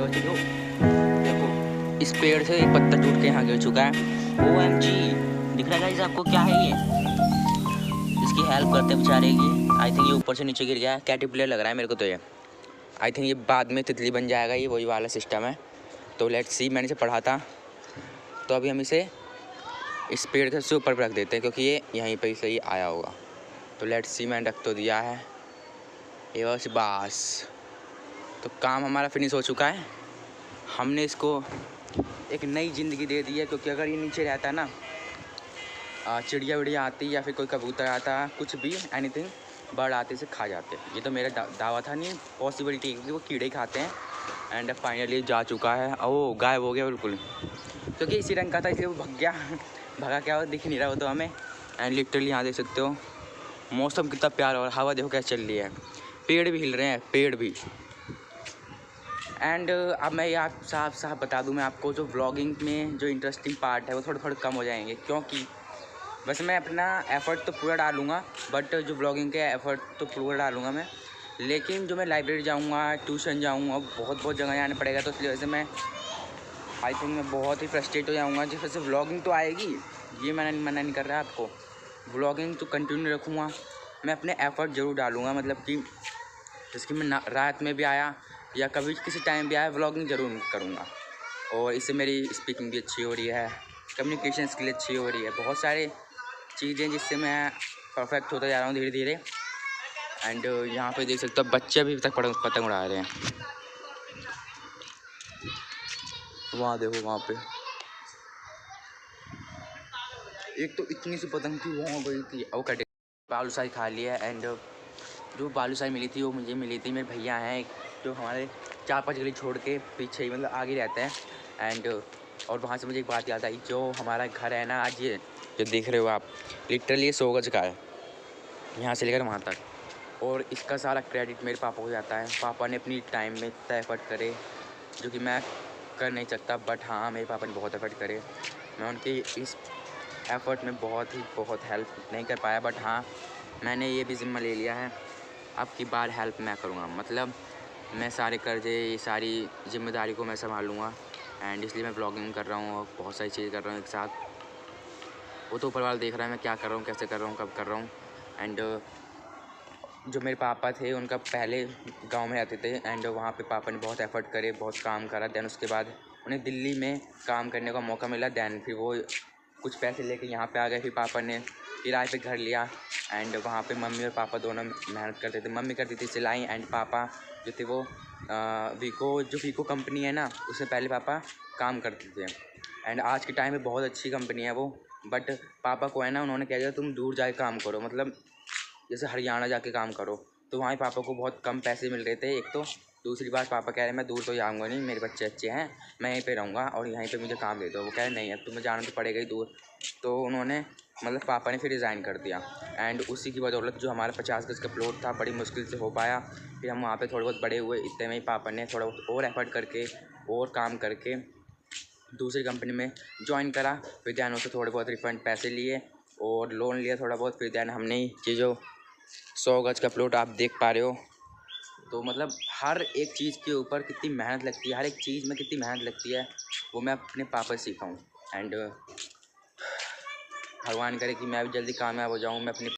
चलो चलो, देखो इस पेड़ से एक पत्ता टूट के यहाँ गिर चुका है। OMG, दिख रहा है गाइस आपको क्या है ये? इसकी हेल्प करते हैं बेचारे की। आई थिंक ये ऊपर से नीचे गिर गया है। कैटरपिलर लग रहा है मेरे को तो ये। आई थिंक ये बाद में तितली बन जाएगा, ये वही वाला सिस्टम है। तो लेट्स सी, मैंने इसे पढ़ा था। तो अभी हम इसे इस पेड़ के से ऊपर रख देते हैं क्योंकि ये यहीं पर से ही आया होगा। तो लेट्स सी, मैंने रख तो दिया है ये बस। तो काम हमारा फिनिश हो चुका है। हमने इसको एक नई ज़िंदगी दे दी है, क्योंकि अगर ये नीचे रहता है ना, चिड़िया विड़िया आती या फिर कोई कबूतर आता, कुछ भी एनीथिंग, बर्ड आते से खा जाते। ये तो मेरा दावा था, नहीं पॉसिबिलिटी है क्योंकि वो कीड़े खाते हैं। एंड फाइनली जा चुका है। ओ गायब हो गया बिल्कुल, क्योंकि इसी रंग का था इसलिए वो भग गया। भगा क्या हो दिख नहीं रहा वो तो हमें। एंड लिटरली यहाँ देख सकते हो मौसम कितना प्यारा, और हवा देखो कैसे चल रही है, पेड़ भी हिल रहे हैं, पेड़ भी। एंड अब मैं आप साफ साफ बता दूं, मैं आपको जो व्लॉगिंग में जो इंटरेस्टिंग पार्ट है वो थोड़े थोड़े कम हो जाएंगे, क्योंकि वैसे मैं अपना एफ़र्ट तो पूरा डालूँगा, बट जो व्लॉगिंग के एफ़र्ट तो पूरा डालूँगा मैं, लेकिन जो मैं लाइब्रेरी जाऊँगा, ट्यूशन जाऊँगा, बहुत जगह जाना पड़ेगा। तो इसलिए वैसे मैं आई थिंक मैं बहुत ही फ्रस्ट्रेट हो जाऊँगा। जिस वजह से व्लॉगिंग तो आएगी, ये मैंने मना नहीं कर रहा आपको, व्लॉगिंग तो कंटिन्यू रखूँगा। मैं अपने एफ़र्ट ज़रूर डालूँगा, मतलब कि जैसे कि मैं रात में भी आया या कभी किसी टाइम भी आया, व्लॉगिंग ज़रूर करूँगा। और इससे मेरी स्पीकिंग भी अच्छी हो रही है, कम्युनिकेशन स्किल अच्छी हो रही है, बहुत सारे चीज़ें जिससे मैं परफेक्ट होता जा रहा हूँ धीरे धीरे। एंड यहाँ पे देख सकते हो बच्चे अभी तक पतंग उड़ा रहे हैं। वहाँ देखो, वहाँ पे एक तो इतनी सी पतंग थी, वहाँ गई थी, वो कटे। बालूशाही खा लिया। एंड जो बालूशाही मिली थी वो मुझे मिली थी, मेरे भैया हैं जो हमारे 4-5 गली छोड़ के पीछे ही, मतलब आगे रहते हैं। एंड और वहाँ से मुझे एक बात याद आई, जो हमारा घर है ना, आज ये जो देख रहे हो आप, लिटरली 100 गज का है, यहाँ से लेकर वहाँ तक। और इसका सारा क्रेडिट मेरे पापा को जाता है। पापा ने अपनी टाइम में इतना एफर्ट करे जो कि मैं कर नहीं सकता, बट हाँ मेरे पापा ने बहुत एफर्ट करे। मैं उनके इस एफ़र्ट में बहुत हेल्प नहीं कर पाया, बट हाँ मैंने ये भी ज़िम्मा ले लिया है, अब की बार हेल्प मैं करूँगा। मतलब मैं सारे कर्जे, ये सारी जिम्मेदारी को मैं संभालूँगा। एंड इसलिए मैं व्लॉगिंग कर रहा हूँ और बहुत सारी चीज़ें कर रहा हूँ एक साथ। वो तो ऊपर वाला देख रहा है मैं क्या कर रहा हूँ, कैसे कर रहा हूँ, कब कर रहा हूँ। एंड जो मेरे पापा थे उनका पहले गांव में रहते थे, एंड वहाँ पे पापा ने बहुत एफ़र्ट करे, बहुत काम करा। देन उसके बाद उन्हें दिल्ली में काम करने का मौका मिला। देन फिर वो कुछ पैसे लेके यहाँ पे आ गए। फिर पापा ने किराए पे घर लिया। एंड वहाँ पे मम्मी और पापा दोनों मेहनत करते थे। मम्मी करती थी सिलाई, एंड पापा जो थे वो वीको कंपनी है ना, उसमें पहले पापा काम करते थे। एंड आज के टाइम में बहुत अच्छी कंपनी है वो, बट पापा को है ना, उन्होंने कह दिया तुम दूर जाके काम करो, मतलब जैसे हरियाणा जाके काम करो। तो वहाँ पापा को बहुत कम पैसे मिल रहे थे एक तो, दूसरी बात पापा कह रहे मैं दूर तो जाऊँगा नहीं, मेरे बच्चे अच्छे हैं, मैं यहीं पे रहूँगा और यहीं पे मुझे काम दे दो। वो कह रहे नहीं, अब तुम्हें जाना तो पड़ेगा ही दूर। तो उन्होंने, मतलब पापा ने फिर रिज़ाइन कर दिया। एंड उसी की बदौलत जो हमारा 50 गज का प्लॉट था बड़ी मुश्किल से हो पाया। फिर हम वहाँ पे थोड़े बहुत बड़े हुए, इतने में ही पापा ने थोड़ा बहुत और एफर्ट करके और काम करके दूसरी कंपनी में ज्वाइन करा। फिर दैन उससे थोड़े बहुत रिफंड पैसे लिए और लोन लिया थोड़ा बहुत। फिर दैन हमने ये जो 100 गज का प्लॉट आप देख पा रहे हो, तो मतलब हर एक चीज़ के ऊपर कितनी मेहनत लगती है, हर एक चीज़ में कितनी मेहनत लगती है, वो मैं अपने पापा से सीखा हूँ। एंड भगवान करे कि मैं भी जल्दी कामयाब हो जाऊँ। मैं अपने